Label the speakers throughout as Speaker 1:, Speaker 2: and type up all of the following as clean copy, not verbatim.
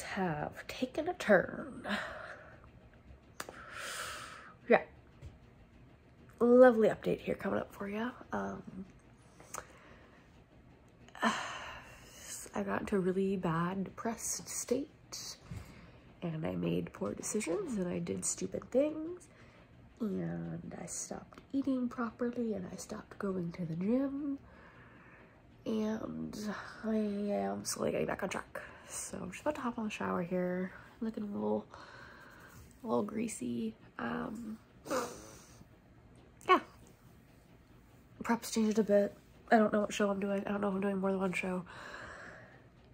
Speaker 1: things have taken a turn. Yeah. Lovely update here coming up for you. I got into a really bad depressed state, and I made poor decisions, and I did stupid things, and I stopped eating properly, and I stopped going to the gym, and I am slowly getting back on track. So I'm just about to hop on the shower here, looking a little greasy. Yeah, prep's changed a bit. I don't know what show I'm doing. I don't know if I'm doing more than one show.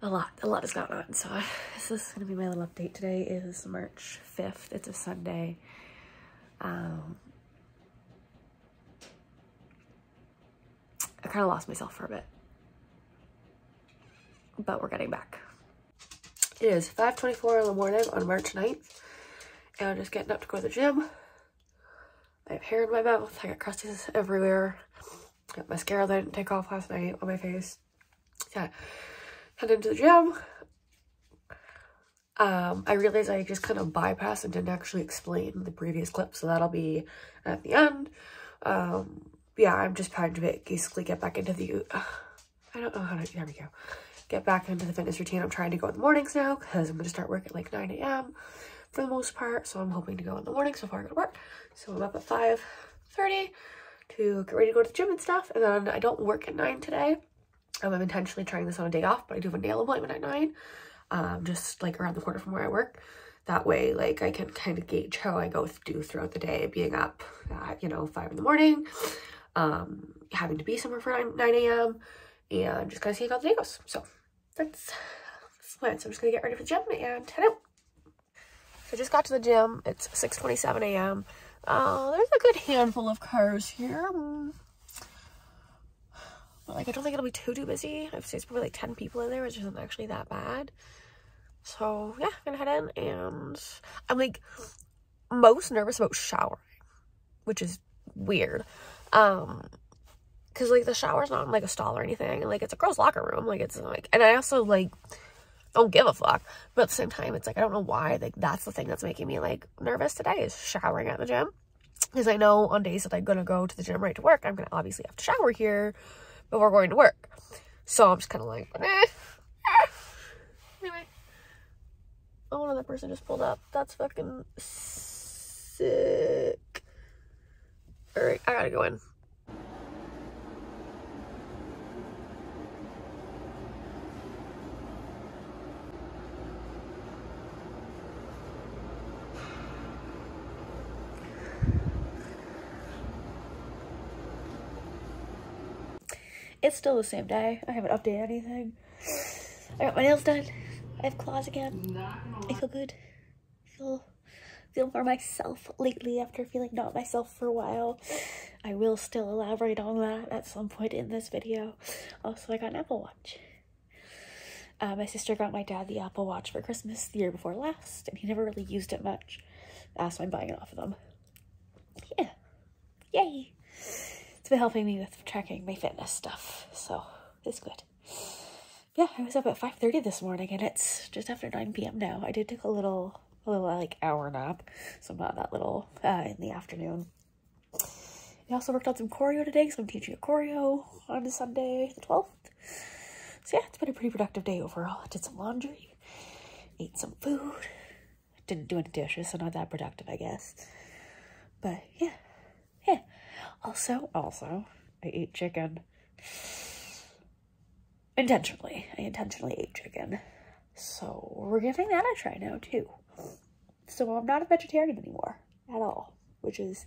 Speaker 1: A lot has gone on. So this is gonna be my little update. Today is March 5th. It's a Sunday. I kind of lost myself for a bit, but we're getting back. It is 5:24 in the morning on March 9th, and I'm just getting up to go to the gym. I have hair in my mouth. I got crusties everywhere. I got mascara that I didn't take off last night on my face. Yeah, head into the gym. I realized I just kind of bypassed and didn't actually explain the previous clip, so that'll be at the end. Yeah, I'm just trying to basically get back into the, I don't know how to, there we go. Get back into the fitness routine. I'm trying to go in the mornings now because I'm going to start work at like 9 a.m. for the most part. So I'm hoping to go in the morning before I go to work. So I'm up at 5:30 to get ready to go to the gym and stuff. And then I don't work at 9 today. I'm intentionally trying this on a day off, but I do have a nail appointment at 9. Just like around the corner from where I work. That way, like, I can kind of gauge how I do throughout the day, being up at, 5 in the morning, having to be somewhere for 9 a.m. and just kind of seeing how the day goes. So that's the plan. So I'm just gonna get ready for the gym and head out. So I just got to the gym. It's 6:27 a.m. There's a good handful of cars here. Like, I don't think it'll be too busy. I'd say it's probably like 10 people in there, which isn't actually that bad. So yeah, I'm gonna head in, and I'm like most nervous about showering, which is weird. Cause like the shower's not in like a stall or anything. Like, it's a girl's locker room. Like, it's like, and I also like don't give a fuck, but at the same time, it's like, I don't know why. Like, that's the thing that's making me like nervous today is showering at the gym. Because I know on days that I'm gonna go to the gym right to work, I'm gonna obviously have to shower here before going to work. So I'm just kind of like, Anyway. Oh, another person just pulled up. That's fucking sick. Alright, I gotta go in. It's still the same day. I haven't updated anything. I got my nails done. I have claws again. I feel good. I feel more myself lately after feeling not myself for a while. I will still elaborate on that at some point in this video. Also, I got an Apple Watch. My sister got my dad the Apple Watch for Christmas the year before last, and he never really used it much. So I'm buying it off of them. Yeah. Yay! It's been helping me with tracking my fitness stuff, so it's good. Yeah, I was up at 5:30 this morning, and it's just after 9 p.m. now. I did take a little like hour nap, so not that little in the afternoon. I also worked on some choreo today, so I'm teaching a choreo on Sunday the 12th. So yeah, it's been a pretty productive day overall. I did some laundry, ate some food, didn't do any dishes, so not that productive, I guess. But yeah. Also, I ate chicken. Intentionally. I intentionally ate chicken. So we're giving that a try now too. So I'm not a vegetarian anymore at all, which is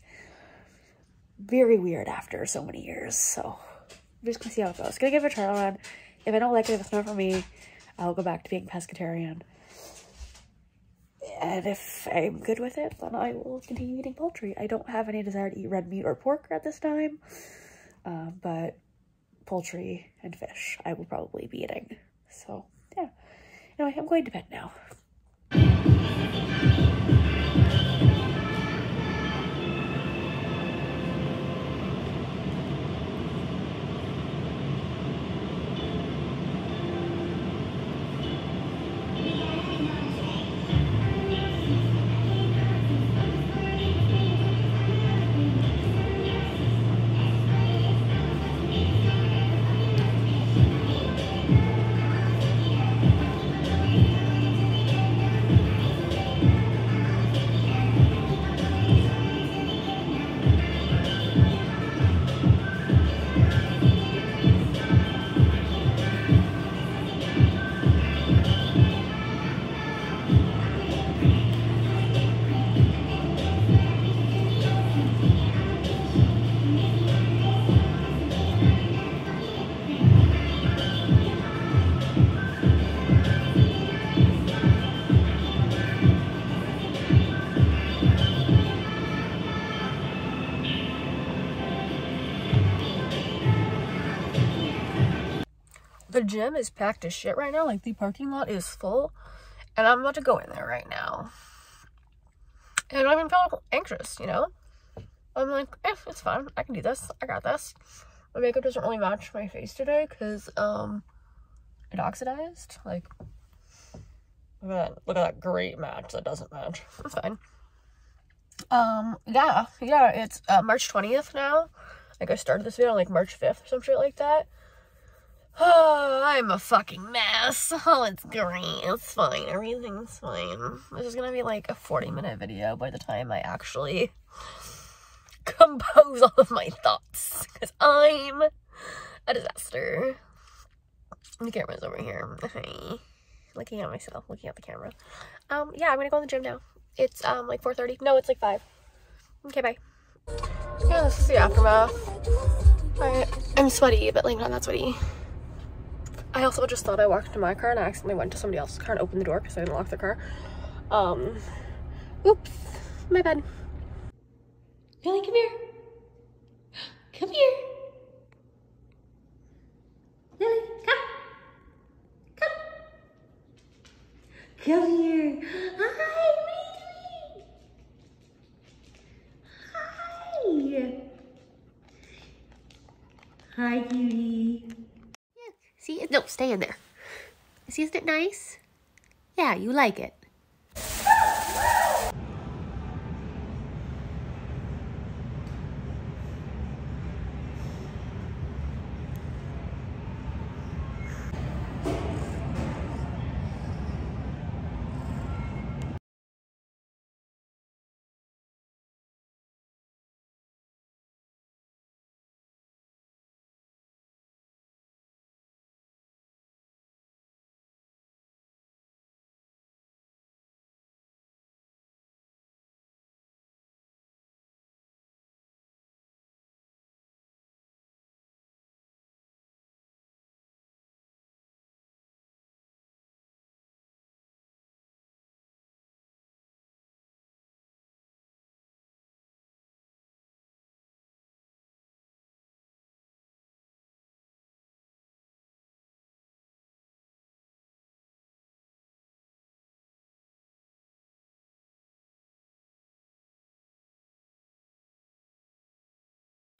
Speaker 1: very weird after so many years. So I'm just gonna see how it goes. Gonna give it a try on. If I don't like it, if it's not for me, I'll go back to being pescatarian. And if I'm good with it, then I will continue eating poultry. I don't have any desire to eat red meat or pork at this time, but poultry and fish I will probably be eating. So yeah. Anyway, I'm going to bed now.
Speaker 2: The gym is packed as shit right now. Like, the parking lot is full. And I'm about to go in there right now. And I don't even feel anxious, you know? I'm like, it's fine. I can do this. I got this. My makeup doesn't really match my face today because, it oxidized. Like, look at that great match that doesn't match. It's fine. Yeah, it's, March 20th now. Like, I started this video on, like, March 5th or some shit like that. Oh, I'm a fucking mess. Oh, it's great. It's fine. Everything's fine. This is gonna be, like, a 40-minute video by the time I actually compose all of my thoughts. Because I'm a disaster. The camera's over here. Hey. Looking at myself. Looking at the camera. Yeah, I'm gonna go in the gym now. It's, like, 4:30. No, it's, like, 5. Okay, bye. Yeah, this is the aftermath. I'm sweaty, but, like, not that sweaty. I also just thought I walked into my car and I accidentally went to somebody else's car and opened the door because I didn't lock the car. Oops. My bad. Billy, come here. Come here. Billy, come. Come. Come here. Hi, baby. Hi. Hi, cutie. Yeah. See? No, stay in there. See, isn't it nice? Yeah, you like it.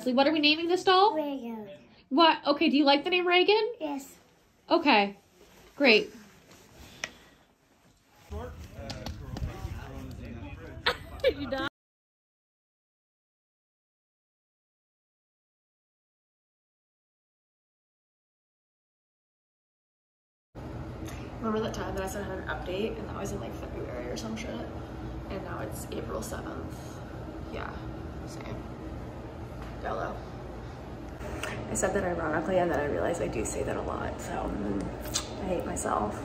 Speaker 3: What are we naming this doll?
Speaker 4: Reagan.
Speaker 3: What? Okay, do you like the name Reagan?
Speaker 4: Yes.
Speaker 3: Okay, great. Did you die?
Speaker 2: Remember that time that I said I had an update and that was in like February or some shit? And now it's April 7th. Yeah, same. YOLO. I said that ironically and then I realized I do say that a lot, so I hate myself.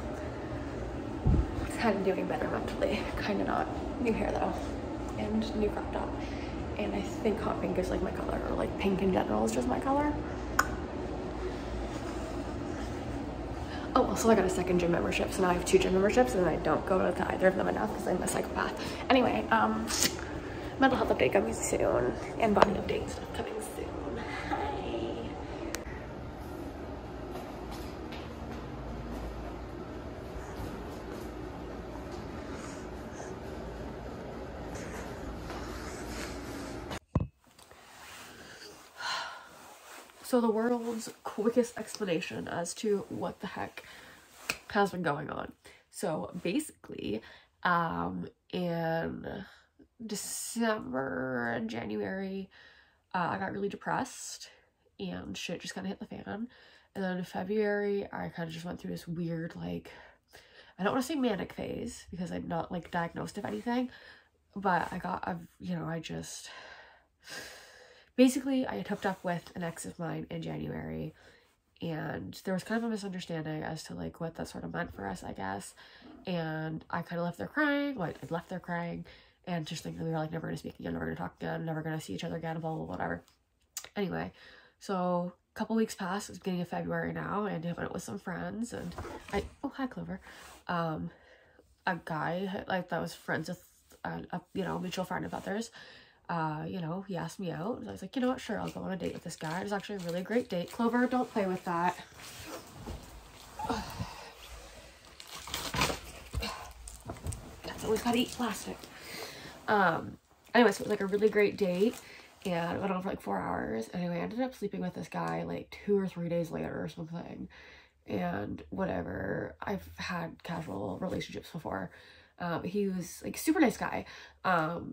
Speaker 2: Kind of doing better mentally, kind of not. New hair though, and new crop top. And I think hot pink is like my color, or like pink in general is just my color. Oh, also I got a second gym membership, so now I have 2 gym memberships and I don't go to either of them enough because I'm a psychopath. Anyway, mental health update coming soon, and body update stuff coming soon. Hi. So the world's quickest explanation as to what the heck has been going on. So basically, in December and January, I got really depressed and shit just kind of hit the fan. And then in February, I kind of just went through this weird, like, I don't want to say manic phase because I'm not like diagnosed of anything, but I got, basically, I had hooked up with an ex of mine in January, and there was kind of a misunderstanding as to, like, what that sort of meant for us, I guess, and I kind of left there crying, and just thinking we were, like, never gonna speak again, never gonna talk again, never gonna see each other again, blah, blah, whatever. Anyway, so a couple weeks passed, it's beginning of February now, and I went out with some friends, and oh, hi, Clover, a guy, like, that was friends with, a mutual friend of others. He asked me out, and I was like, you know what, sure, I'll go on a date with this guy. It was actually a really great date. Clover, don't play with that. That's always gotta eat plastic. Anyway, so it was like a really great date, and it went on for like 4 hours. Anyway, I ended up sleeping with this guy like 2 or 3 days later or something. And whatever, I've had casual relationships before. He was like super nice guy.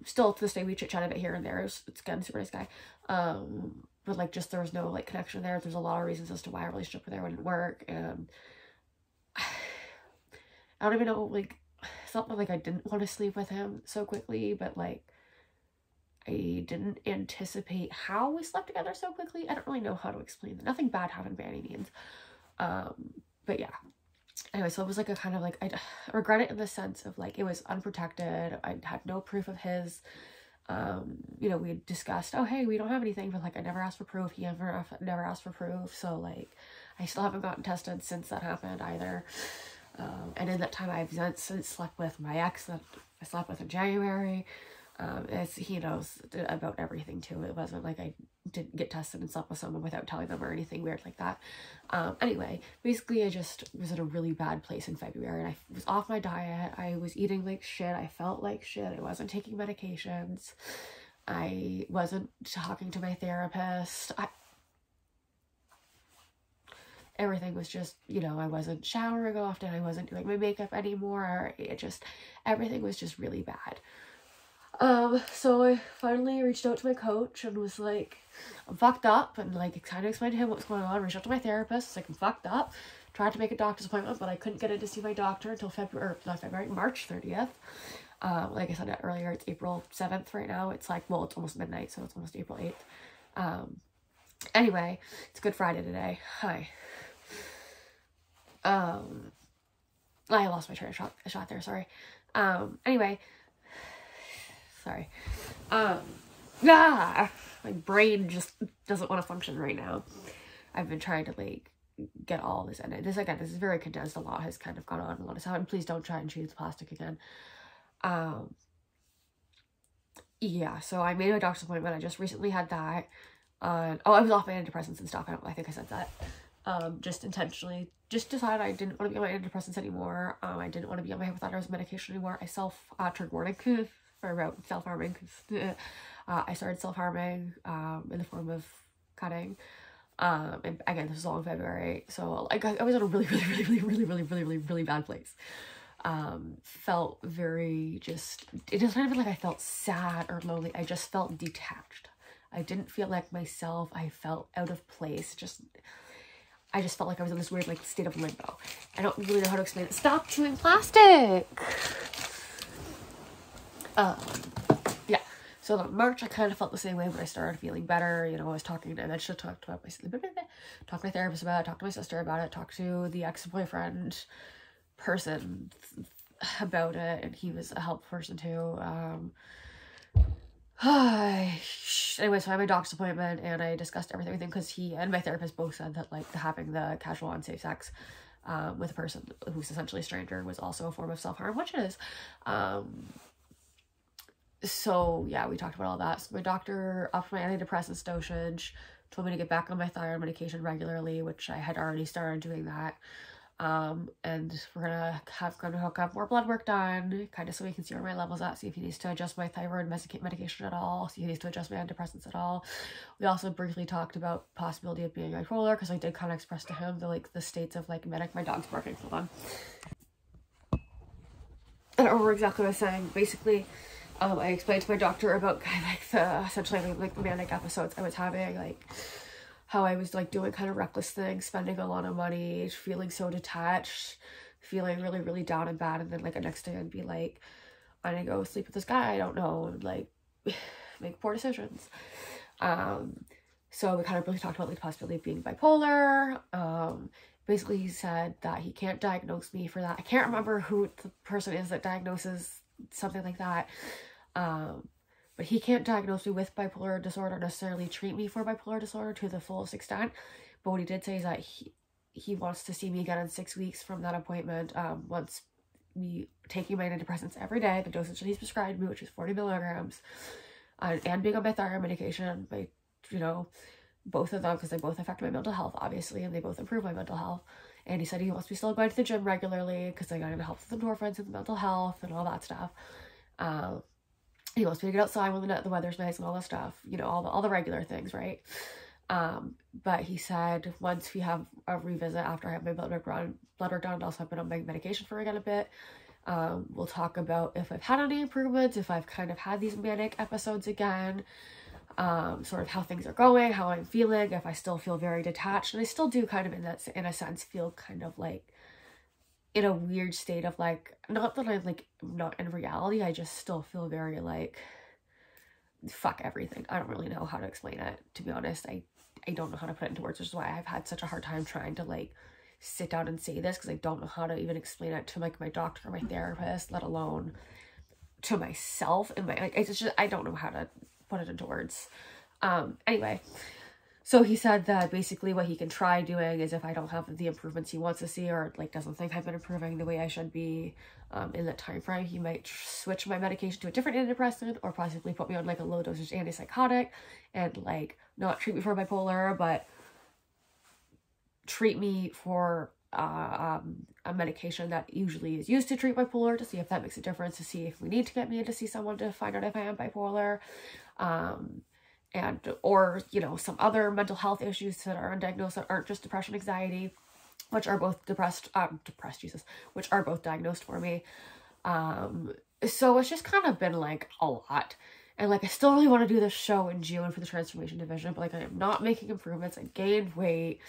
Speaker 2: Still to this day we chit chat a bit here and there. It's again super nice guy. But like just there was no like connection there. There's a lot of reasons as to why a relationship with her wouldn't work, and I don't even know, like it's not like I didn't want to sleep with him so quickly, but like I didn't anticipate how we slept together so quickly. I don't really know how to explain that. Nothing bad happened by any means. But yeah. Anyway, so it was like a kind of like, I regret it in the sense of like, it was unprotected. I had no proof of his, you know, we had discussed, oh, hey, we don't have anything, but like, I never asked for proof. He never asked for proof. So like, I still haven't gotten tested since that happened either. And in that time I've since slept with my ex that I slept with in January. He knows about everything too. It wasn't like I didn't get tested and slept with someone without telling them or anything weird like that. Anyway, basically I just was in a really bad place in February, and I was off my diet. I was eating like shit. I felt like shit. I wasn't taking medications. I wasn't talking to my therapist. Everything was just, you know, I wasn't showering often. I wasn't doing my makeup anymore. Everything was just really bad. So I finally reached out to my coach and was like, I'm fucked up, and like kind of explained to him what was going on. Reached out to my therapist, was like, I'm fucked up. Tried to make a doctor's appointment, but I couldn't get in to see my doctor until March 30th. Like I said earlier, it's April 7th right now. It's like, well, it's almost midnight, so it's almost April 8th. Anyway, it's Good Friday today. Hi. I lost my train of shot there, sorry. Anyway, sorry. My brain just doesn't want to function right now. I've been trying to like get all this, and this is very condensed. A lot has kind of gone on, a lot has happened. Please don't try and choose plastic again. Yeah, so I made a doctor's appointment. I just recently had that. I was off my antidepressants and stuff. I think I said that. Just intentionally decided I didn't want to be on my antidepressants anymore. I didn't want to be on my hypothyroid medication anymore. I trigger warning for about self-harming. I started self-harming in the form of cutting. And again, this was all in February. So like I was in a really bad place. Felt very it doesn't even like I felt sad or lonely. I just felt detached. I didn't feel like myself. I felt out of place. I just felt like I was in this weird like state of limbo. I don't really know how to explain it. Stop chewing plastic. Yeah. So in March, I kind of felt the same way, but I started feeling better. You know, I was talking, and I should talk to my therapist about it, talk to my sister about it, talk to the ex-boyfriend person about it, and he was a helpful person too. Anyway, so I had my doctor's appointment, and I discussed everything with him because he and my therapist both said that like having the casual unsafe sex with a person who's essentially a stranger was also a form of self-harm, which it is. So yeah, we talked about all that. So my doctor upped my antidepressants dosage, told me to get back on my thyroid medication regularly, which I had already started doing that. And we're gonna hook up more blood work done, kind of so we can see where my level's at, see if he needs to adjust my thyroid medication at all, see if he needs to adjust my antidepressants at all. We also briefly talked about possibility of being bipolar, because I did kind of express to him the states of like my dog's barking. Hold on. I don't remember exactly what I was saying. Basically, I explained to my doctor about kind of like essentially like the manic episodes I was having, like how I was like doing kind of reckless things, spending a lot of money, feeling so detached, feeling really down and bad, and then like the next day I'd be like, I'm gonna go sleep with this guy I don't know, and like make poor decisions. So we kind of really talked about like the possibility of being bipolar. Basically he said that he can't diagnose me for that. I can't remember who the person is that diagnoses something like that. But he can't diagnose me with bipolar disorder, necessarily treat me for bipolar disorder to the fullest extent. But what he did say is that he wants to see me again in 6 weeks from that appointment, once me taking my antidepressants every day, the dosage that he's prescribed me, which is 40 milligrams, and being on my thyroid medication, by, you know, both of them, because they both affect my mental health, obviously, and they both improve my mental health. And he said he wants me still going to the gym regularly because I got to help with endorphins and mental health and all that stuff. He wants me to get outside when the weather's nice and all that stuff, you know, all the regular things, right? But he said once we have a revisit after I have my blood work done, also I've been on my medication for again a bit. We'll talk about if I've had any improvements, if I've kind of had these manic episodes again, sort of how things are going, how I'm feeling, if I still feel very detached. And I still do kind of in a sense feel kind of like in a weird state of like, not that I'm like not in reality, I just still feel very like fuck everything. I don't really know how to explain it, to be honest. I don't know how to put it into words, which is why I've had such a hard time trying to like sit down and say this, because I don't know how to even explain it to like my doctor or my therapist, let alone to myself. And my, like, it's just, I don't know how to put it into words. Anyway, so he said that basically what he can try doing is if I don't have the improvements he wants to see, or like doesn't think I've been improving the way I should be in that time frame, he might switch my medication to a different antidepressant, or possibly put me on like a low dosage antipsychotic and like not treat me for bipolar, but treat me for a medication that usually is used to treat bipolar, to see if that makes a difference, to see if we need to get me in to see someone to find out if I am bipolar. And or, you know, some other mental health issues that are undiagnosed that aren't just depression, anxiety, which are both which are both diagnosed for me. So it's just kind of been like a lot. And like, I still really want to do this show in June for the transformation division, but like, I am not making improvements. I gained weight.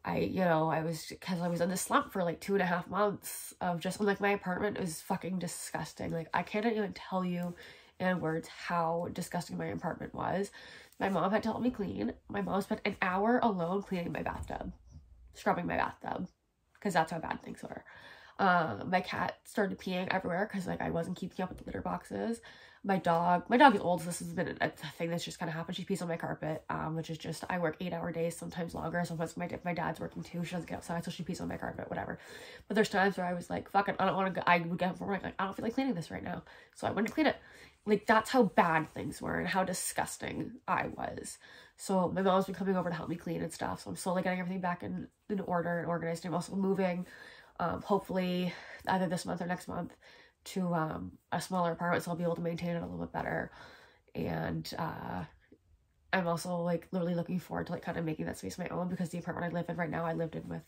Speaker 2: Because I was in this slump for like 2.5 months of just like, my apartment is fucking disgusting. Like, I can't even tell you in words how disgusting my apartment was. My mom had to help me clean. My mom spent an hour alone cleaning my bathtub, scrubbing my bathtub, because that's how bad things were. My cat started peeing everywhere because like I wasn't keeping up with the litter boxes. My dog is old, so this has been a thing that's just kind of happened. She pees on my carpet, which is just, I work 8-hour days, sometimes longer. Sometimes my dad's working too. She doesn't get outside, so she pees on my carpet, whatever. But there's times where I was like, fuck it, I don't want to go. I would get home from work, like, I don't feel like cleaning this right now. So I went to clean it. Like, that's how bad things were and how disgusting I was. So my mom's been coming over to help me clean and stuff. So I'm slowly getting everything back in order and organized. I'm also moving, hopefully either this month or next month, to a smaller apartment, so I'll be able to maintain it a little bit better. And I'm also like literally looking forward to like kind of making that space my own, because the apartment I live in right now, I lived in with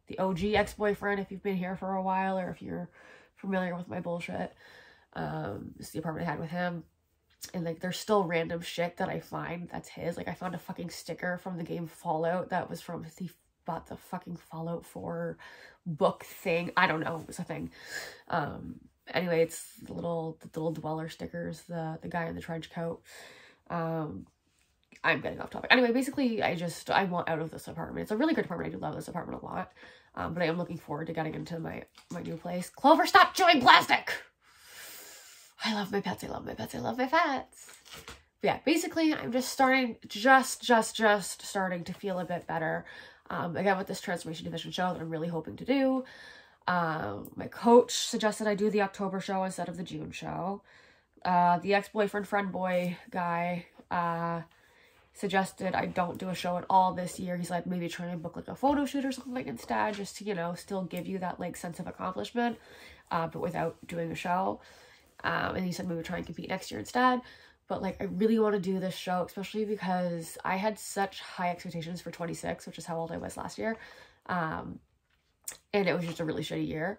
Speaker 2: the OG ex-boyfriend, if you've been here for a while or if you're familiar with my bullshit. This is the apartment I had with him. And like, there's still random shit that I find that's his. Like, I found a fucking sticker from the game Fallout that was from bought the fucking Fallout 4 book thing. I don't know, it was a thing. Anyway, it's the little dweller stickers, the guy in the trench coat. I'm getting off topic. Anyway, basically, I want out of this apartment. It's a really good apartment. I do love this apartment a lot. But I am looking forward to getting into my new place. Clover, stop chewing plastic! I love my pets. I love my pets. I love my pets. But yeah, basically, I'm just starting, just starting to feel a bit better. Again, with this transformation division show that I'm really hoping to do. My coach suggested I do the October show instead of the June show. The ex-boyfriend friend boy guy suggested I don't do a show at all this year. He's like, maybe try and book like a photo shoot or something instead, just to, you know, still give you that like sense of accomplishment, but without doing a show. And he said maybe try and compete next year instead. But like, I really want to do this show, especially because I had such high expectations for 26, which is how old I was last year. And it was just a really shitty year.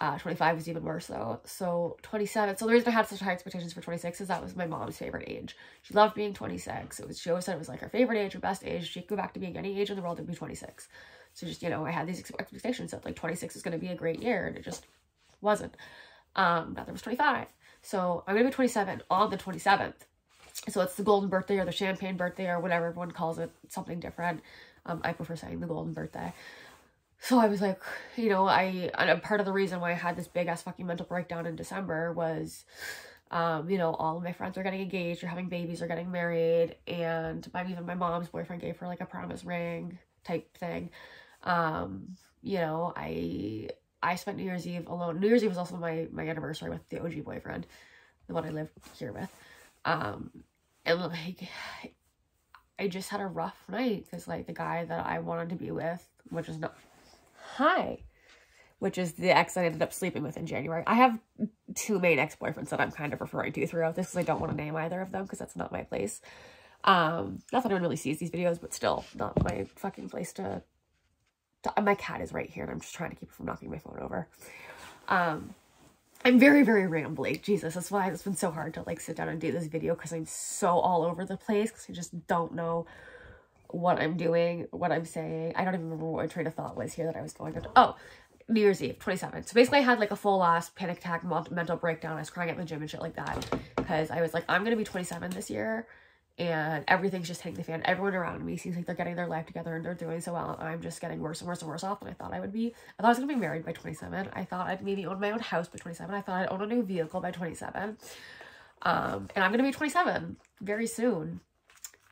Speaker 2: 25 was even worse though. So 27. So the reason I had such high expectations for 26 is that was my mom's favorite age. She loved being 26. She always said it was like her favorite age, her best age. She could go back to being any age in the world and be 26. So just, you know, I had these expectations that like 26 is going to be a great year, and it just wasn't. Now there was 25. So I'm going to be 27 on the 27th. So it's the golden birthday or the champagne birthday or whatever everyone calls it, something different. I prefer saying the golden birthday. So I was like, you know, and part of the reason why I had this big ass fucking mental breakdown in December was, you know, all of my friends are getting engaged or having babies or getting married. And even my mom's boyfriend gave her like a promise ring type thing. You know, I spent New Year's Eve alone. New Year's Eve was also my anniversary with the OG boyfriend, the one I live here with. And like, I just had a rough night because like the guy that I wanted to be with, which is the ex I ended up sleeping with in January. I have 2 main ex-boyfriends that I'm kind of referring to throughout this because I don't want to name either of them because that's not my place. Not that anyone really sees these videos, but still not my fucking place to my cat is right here and I'm just trying to keep her from knocking my phone over. I'm very, very rambly. Jesus, that's why it's been so hard to like sit down and do this video because I'm so all over the place because I just don't know what I'm doing, what I'm saying. I don't even remember what my train of thought was here that I was going to. Oh, New Year's Eve, 27. So basically I had like a full ass panic attack, mental breakdown. I was crying at the gym and shit like that because I was like, I'm going to be 27 this year and everything's just hitting the fan. Everyone around me seems like they're getting their life together and they're doing so well. I'm just getting worse and worse and worse off than I thought I would be. I thought I was going to be married by 27. I thought I'd maybe own my own house by 27. I thought I'd own a new vehicle by 27. And I'm going to be 27 very soon.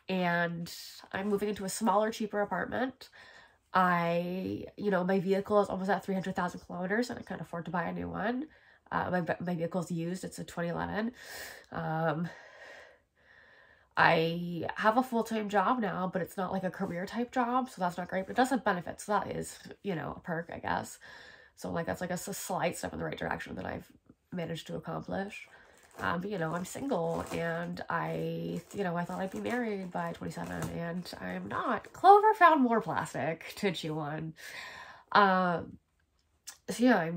Speaker 2: And I'm moving into a smaller, cheaper apartment. My vehicle is almost at 300,000 kilometers and I can't afford to buy a new one. My vehicle's used. It's a 2011. I have a full-time job now, but it's not like a career type job, so that's not great, but it does have benefits, so that is, a perk, I guess. So like that's like a slight step in the right direction that I've managed to accomplish. But I'm single and I thought I'd be married by 27 and I'm not. Clover found more plastic to chew on. So yeah,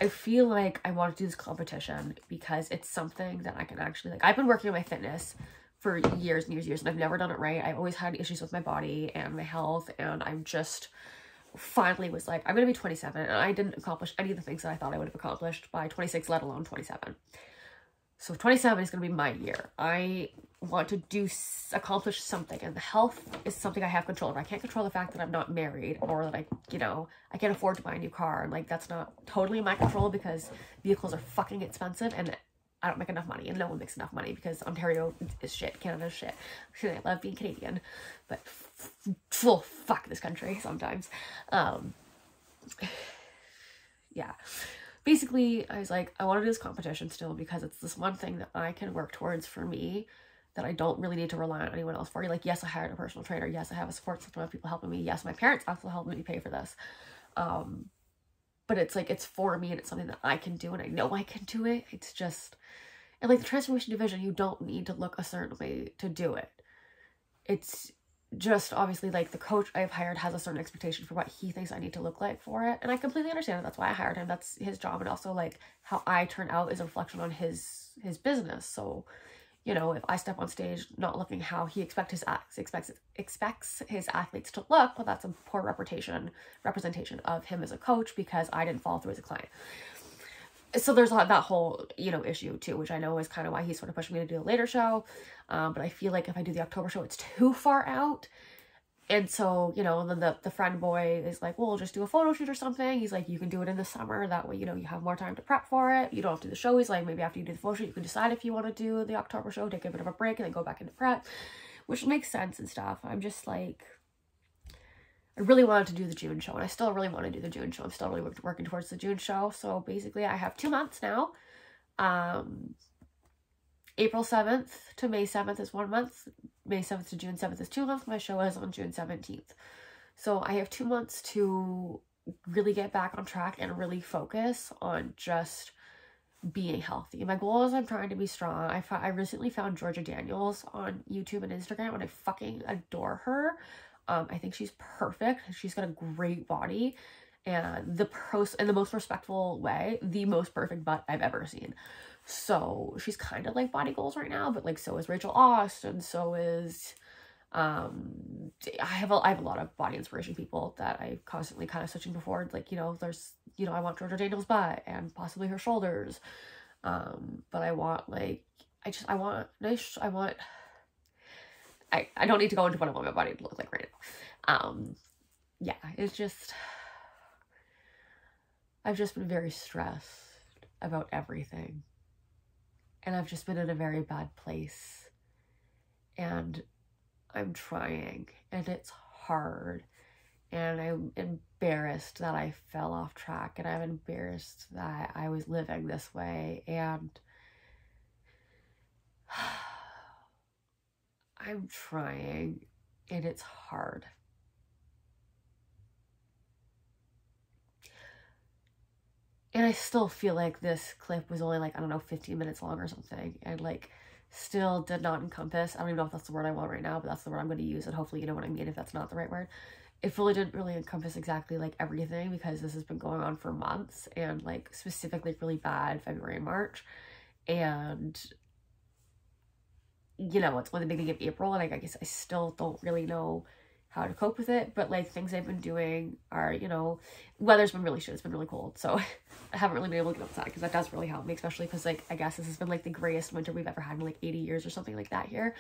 Speaker 2: I feel like I want to do this competition because it's something that I can actually, like, I've been working on my fitness for years and years and years, and I've never done it right. I've always had issues with my body and my health, and I'm just finally was like, I'm going to be 27, and I didn't accomplish any of the things that I thought I would have accomplished by 26, let alone 27. So 27 is going to be my year. I want to accomplish something, and the health is something I have control over. I can't control the fact that I'm not married or that I can't afford to buy a new car. And like, that's not totally in my control because vehicles are fucking expensive and I don't make enough money and no one makes enough money because Ontario is shit. Canada is shit. I love being Canadian, but fuck this country sometimes. Yeah. Basically, I was like, I want to do this competition still because it's this one thing that I can work towards for me that I don't really need to rely on anyone else for. Like, yes, I hired a personal trainer. Yes, I have a support system of people helping me. Yes, my parents also helping me pay for this. But it's like, it's for me and it's something that I can do and I know I can do it. It's just, and like the transformation division, you don't need to look a certain way to do it. It's just obviously like the coach I've hired has a certain expectation for what he thinks I need to look like for it. And I completely understand it. That's why I hired him. That's his job. And also like how I turn out is a reflection on his business. So, if I step on stage not looking how he expects his athletes to look, well, that's a poor representation of him as a coach because I didn't follow through as a client. So there's that whole, issue too, which I know is kind of why he's sort of pushing me to do a later show. But I feel like if I do the October show, it's too far out. And so, then the friend boy is like, well, just do a photo shoot or something. He's like, you can do it in the summer. That way, you have more time to prep for it. You don't have to do the show. He's like, maybe after you do the photo shoot, you can decide if you want to do the October show, take a bit of a break and then go back into prep, which makes sense and stuff. I'm just like, I really wanted to do the June show and I still really want to do the June show. I'm still really working towards the June show. So basically I have 2 months now. April 7th to May 7th is 1 month. May 7th to June 7th is 2 months. My show is on June 17th. So I have 2 months to really get back on track and really focus on just being healthy. My goal is I'm trying to be strong. I recently found Georgia Daniels on YouTube and Instagram and I fucking adore her. I think she's perfect. She's got a great body and in the most respectful way, the most perfect butt I've ever seen. So she's kind of like body goals right now, but like so is Rachel Ost and so is I have a lot of body inspiration people that I constantly kind of switching before. Like, there's, I want Georgia Daniels' butt and possibly her shoulders. But I want like, I don't need to go into what I want my body to look like right now. Yeah, it's just, I've just been very stressed about everything. And I've just been in a very bad place. And I'm trying. And it's hard. And I'm embarrassed that I fell off track. And I'm embarrassed that I was living this way. And I'm trying and it's hard. And I still feel like this clip was only like, I don't know, 15 minutes long or something. And like still did not encompass, I don't even know if that's the word I want right now, but that's the word I'm going to use. And hopefully you know what I mean if that's not the right word. It fully didn't really encompass exactly like everything because this has been going on for months and like specifically really bad February and March. And you know, it's only the beginning of April and I guess I still don't really know how to cope with it, but like things I've been doing are, you know, weather's been really shit, it's been really cold, so I haven't really been able to get outside because that does really help me, especially because like I guess this has been like the grayest winter we've ever had in like 80 years or something like that here.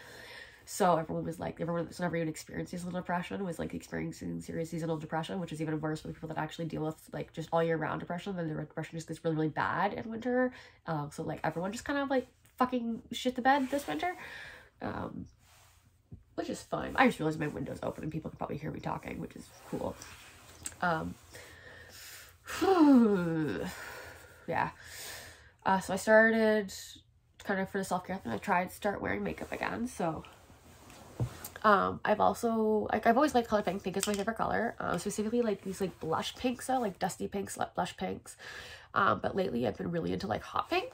Speaker 2: So everyone that's never even experienced seasonal depression was like experiencing serious seasonal depression, which is even worse for the people that actually deal with like just all year round depression. Then their depression just gets really, really bad in winter. So like everyone just kind of like fucking shit the bed this winter. Which is fine. I just realized my window's open and people can probably hear me talking, which is cool. Yeah. So I started kind of for the self-care thing. I tried to start wearing makeup again. So I've also like I've always liked color pink. Pink is my favorite color. Specifically like these like blush pinks, so like dusty pinks, blush pinks. But lately I've been really into like hot pink.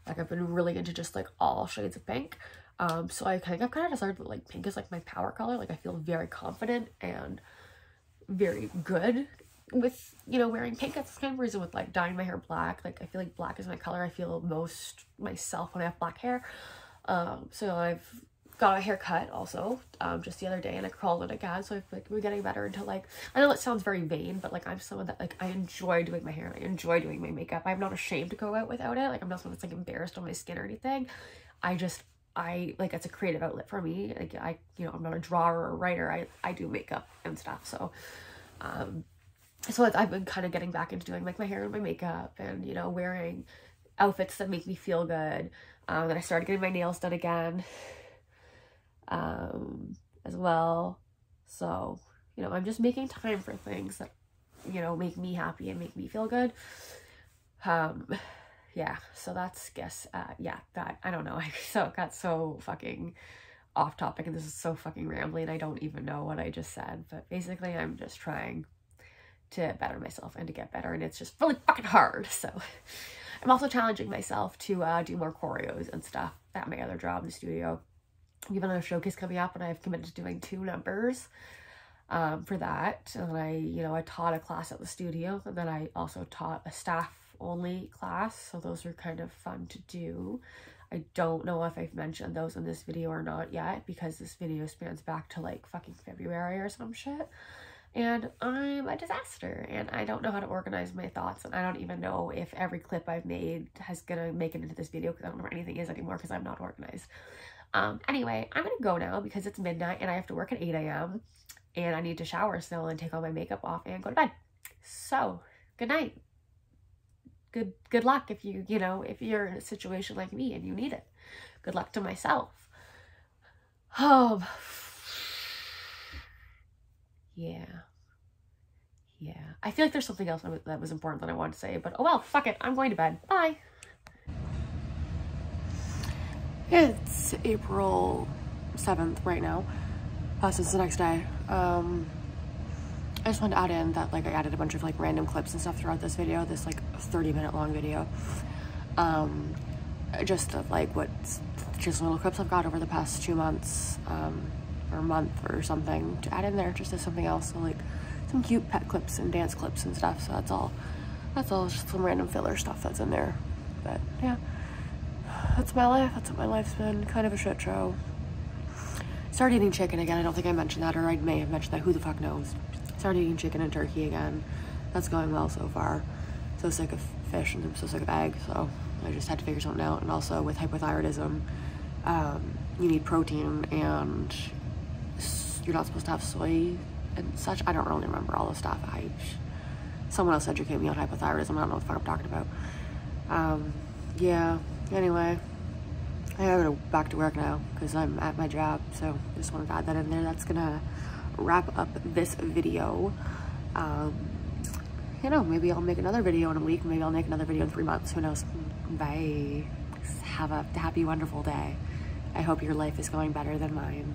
Speaker 2: Like I've been really into just like all shades of pink. So I think I've kind of decided that like pink is like my power color. Like I feel very confident and very good with, you know, wearing pink. That's the kind of reason with like dyeing my hair black. Like I feel like black is my color. I feel most myself when I have black hair. So I've got my hair cut also just the other day and I curled it again. So I feel like we're getting better into like, I know it sounds very vain, but like I'm someone that like I enjoy doing my hair. I enjoy doing my makeup. I'm not ashamed to go out without it. Like I'm not someone that's like embarrassed on my skin or anything. I like it's a creative outlet for me. Like you know, I'm not a drawer or a writer. I do makeup and stuff. So I've been kind of getting back into doing like my hair and my makeup and, you know, wearing outfits that make me feel good. Then I started getting my nails done again as well. So, you know, I'm just making time for things that, you know, make me happy and make me feel good. Yeah, so that's, yeah, that, I don't know, I got so fucking off topic and this is so fucking rambling, I don't even know what I just said, but basically I'm just trying to better myself and to get better, and it's just really fucking hard, so I'm also challenging myself to do more choreos and stuff at my other job in the studio. We have another showcase coming up and I've committed to doing 2 numbers for that, and I taught a class at the studio, and then I also taught a staff only class, so those are kind of fun to do. I don't know if I've mentioned those in this video or not yet because this video spans back to like fucking February or some shit, and I'm a disaster and I don't know how to organize my thoughts, and I don't even know if every clip I've made is gonna make it into this video because I don't know where anything is anymore because I'm not organized. Anyway, I'm gonna go now because it's midnight and I have to work at 8 a.m. and I need to shower still and take all my makeup off and go to bed. So good night. Good luck if if you're in a situation like me and you need it. Good luck to myself. Yeah. I feel like there's something else that was important that I wanted to say, but oh well, fuck it. I'm going to bed. Bye. It's April 7th right now. Since the next day. I just wanted to add in that like I added a bunch of like random clips and stuff throughout this video, this like 30-minute long video, just of like what's just little clips I've got over the past 2 months, or a month or something to add in there just as something else. So like some cute pet clips and dance clips and stuff. So that's all just some random filler stuff that's in there. But yeah, that's my life. That's what my life's been. Kind of a shit show. Started eating chicken again. I don't think I mentioned that, or I may have mentioned that. Who the fuck knows? Started eating chicken and turkey again. That's going well so far. So sick of fish and I'm so sick of eggs, so I just had to figure something out. And also with hypothyroidism, you need protein and you're not supposed to have soy and such. I don't really remember all the stuff. Someone else educated me on hypothyroidism. I don't know what the fuck I'm talking about. Yeah, anyway, I gotta go back to work now because I'm at my job, so just wanted to add that in there. That's gonna wrap up this video. You know, maybe I'll make another video in a week, maybe I'll make another video in 3 months, who knows. Bye. Have a happy, wonderful day. I hope your life is going better than mine.